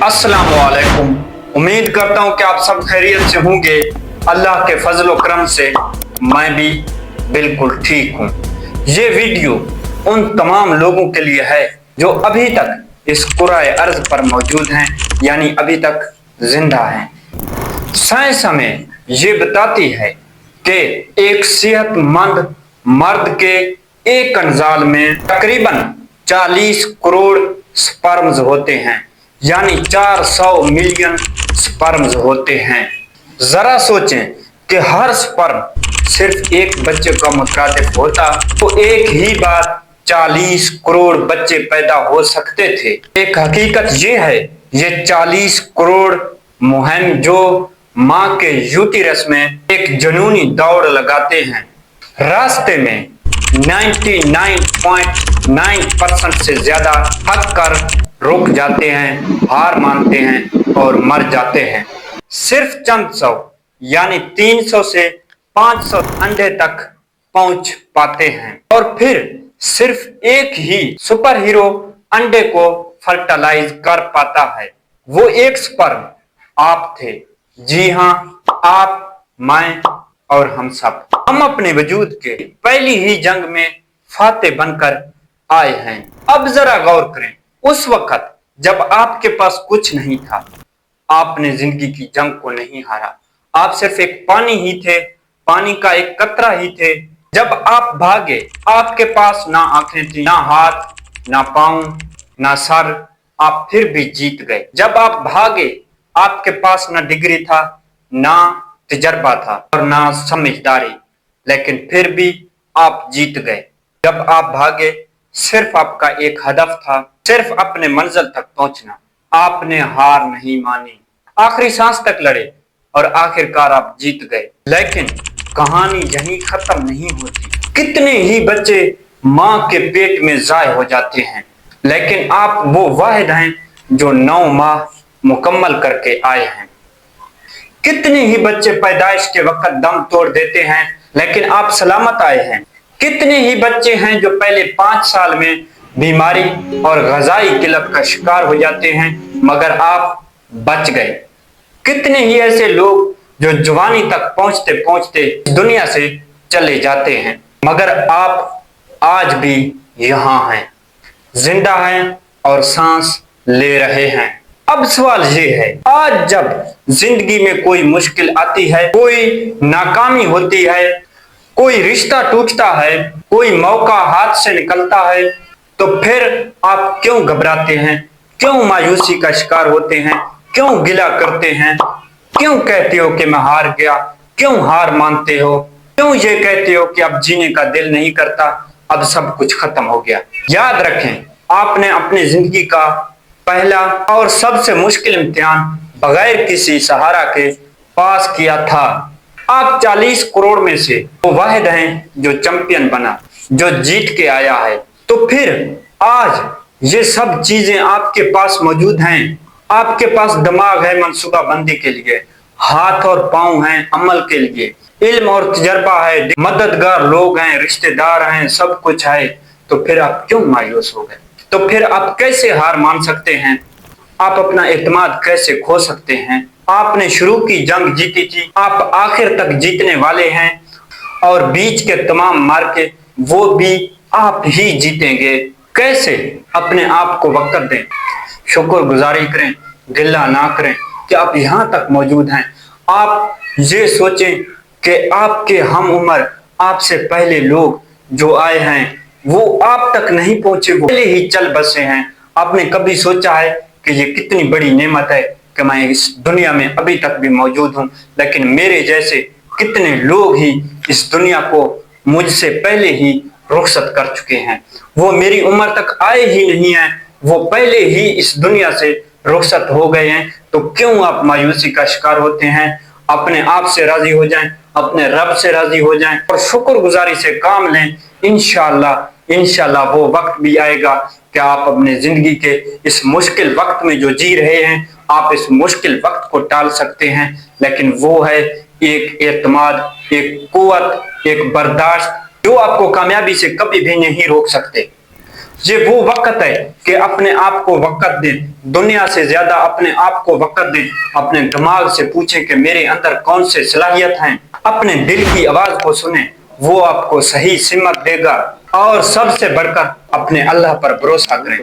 अस्सलाम वालेकुम। उम्मीद करता हूँ कि आप सब खैरियत से होंगे। अल्लाह के फजल और करम से मैं भी बिल्कुल ठीक हूँ। ये वीडियो उन तमाम लोगों के लिए है जो अभी तक इस कुराए अर्ज पर मौजूद हैं, यानी अभी तक जिंदा हैं। साइंस हमें ये बताती है कि एक सेहतमंद मर्द के एक अंजाल में तकरीबन 40 करोड़ स्पर्म्स होते हैं, यानी 400 मिलियन स्पर्म्स होते हैं। जरा सोचें कि हर स्पर्म सिर्फ एक बच्चे का मुतरादिफ होता तो एक ही बार 40 करोड़ बच्चे पैदा हो सकते थे। एक हकीकत ये है, ये 40 करोड़ मुहिम जो माँ के यूटिरस में एक जुनूनी दौड़ लगाते हैं, रास्ते में 99.9% से ज्यादा थक कर रुक जाते हैं, हार मानते हैं और मर जाते हैं। सिर्फ चंद सौ यानी 300 से 500 अंडे तक पहुंच पाते हैं और फिर सिर्फ एक ही सुपर हीरो अंडे को फर्टिलाइज कर पाता है। वो एक स्पर्म आप थे। जी हाँ, आप, मैं और हम सब। हम अपने वजूद के पहली ही जंग में फाते बनकर आए हैं। अब जरा गौर करें, उस वक्त जब आपके पास कुछ नहीं था, आपने जिंदगी की जंग को नहीं हारा। आप सिर्फ एक पानी ही थे, पानी का एक कतरा ही थे। जब आप भागे, आपके पास ना आंखें थी, ना हाथ, ना पांव, ना सर, आप फिर भी जीत गए। जब आप भागे, आपके पास ना डिग्री था, ना तजर्बा था और ना समझदारी, लेकिन फिर भी आप जीत गए। जब आप भागे, सिर्फ आपका एक हदफ था, सिर्फ अपने मंजिल तक पहुंचना। आपने हार नहीं मानी, आखिरी सांस तक लड़े और आखिरकार आप जीत गए। लेकिन कहानी यहीं खत्म नहीं होती। कितने ही बच्चे माँ के पेट में जाए हो जाते हैं, लेकिन आप वो वाहिद हैं जो 9 माह मुकम्मल करके आए हैं। कितने ही बच्चे पैदाइश के वक्त दम तोड़ देते हैं, लेकिन आप सलामत आए हैं। कितने ही बच्चे हैं जो पहले 5 साल में बीमारी और ग़िज़ाई किल्लत का शिकार हो जाते हैं, मगर आप बच गए। कितने ही ऐसे लोग जो जवानी तक पहुंचते पहुंचते दुनिया से चले जाते हैं, मगर आप आज भी यहाँ हैं, जिंदा हैं और सांस ले रहे हैं। अब सवाल ये है, आज जब जिंदगी में कोई मुश्किल आती है, कोई नाकामी होती है, कोई रिश्ता टूटता है, कोई मौका हाथ से निकलता है, तो फिर आप क्यों घबराते हैं, क्यों मायूसी का शिकार होते हैं, क्यों गिला करते हैं, क्यों कहते हो कि मैं हार गया, क्यों हार मानते हो, क्यों ये कहते हो कि अब जीने का दिल नहीं करता, अब सब कुछ खत्म हो गया। याद रखें, आपने अपनी जिंदगी का पहला और सबसे मुश्किल इम्तिहान बगैर किसी सहारा के पास किया था। आप 40 करोड़ में से वो वाहिद हैं जो चैंपियन बना, जो जीत के आया है। तो फिर आज ये सब चीजें आपके पास मौजूद हैं। आपके पास दिमाग है मंसूबा बंदी के लिए, हाथ और पांव हैं अमल के लिए, इल्म और तजर्बा है, मददगार लोग हैं, रिश्तेदार हैं, सब कुछ है। तो फिर आप क्यों मायूस हो गए? तो फिर आप कैसे हार मान सकते हैं? आप अपना एतमाद कैसे खो सकते हैं? आपने शुरू की जंग जीती थी, आप आखिर तक जीतने वाले हैं और बीच के तमाम मार्के वो भी आप ही जीतेंगे। कैसे? अपने आप को वक्त दें, शुक्रगुजारी करें, गिला ना करें कि आप यहाँ तक मौजूद हैं। आप ये सोचें कि आपके हम उम्र, आपसे पहले लोग जो आए हैं वो आप तक नहीं पहुंचे, वो पहले ही चल बसे हैं। आपने कभी सोचा है कि ये कितनी बड़ी नेमत है कि मैं इस दुनिया में अभी तक भी मौजूद हूं? लेकिन मेरे जैसे कितने लोग ही इस दुनिया को मुझसे पहले ही रुखसत कर चुके हैं। वो मेरी उम्र तक आए ही नहीं हैं, वो पहले ही इस दुनिया से रुखसत हो गए हैं। तो क्यों आप मायूसी का शिकार होते हैं? अपने आप से राजी हो जाएं, अपने रब से राजी हो जाएं और शुक्रगुजारी से काम लें। इंशाल्लाह वो वक्त भी आएगा कि आप अपने जिंदगी के इस मुश्किल वक्त में जो जी रहे हैं, आप इस मुश्किल वक्त को टाल सकते हैं। लेकिन वो है एक एतमाद, एक कुव्वत, एक बर्दाश्त जो आपको कामयाबी से कभी भी नहीं रोक सकते। یہ وہ وقت ہے کہ اپنے آپ کو وقت دیں، دنیا سے زیادہ اپنے آپ کو وقت دیں، اپنے دماغ سے پوچھیں کہ میرے اندر کون سے صلاحیت ہیں، اپنے دل کی آواز کو سنیں، وہ آپ کو صحیح سمت دے گا، اور سب سے بڑھ کر اپنے اللہ پر بھروسہ کریں۔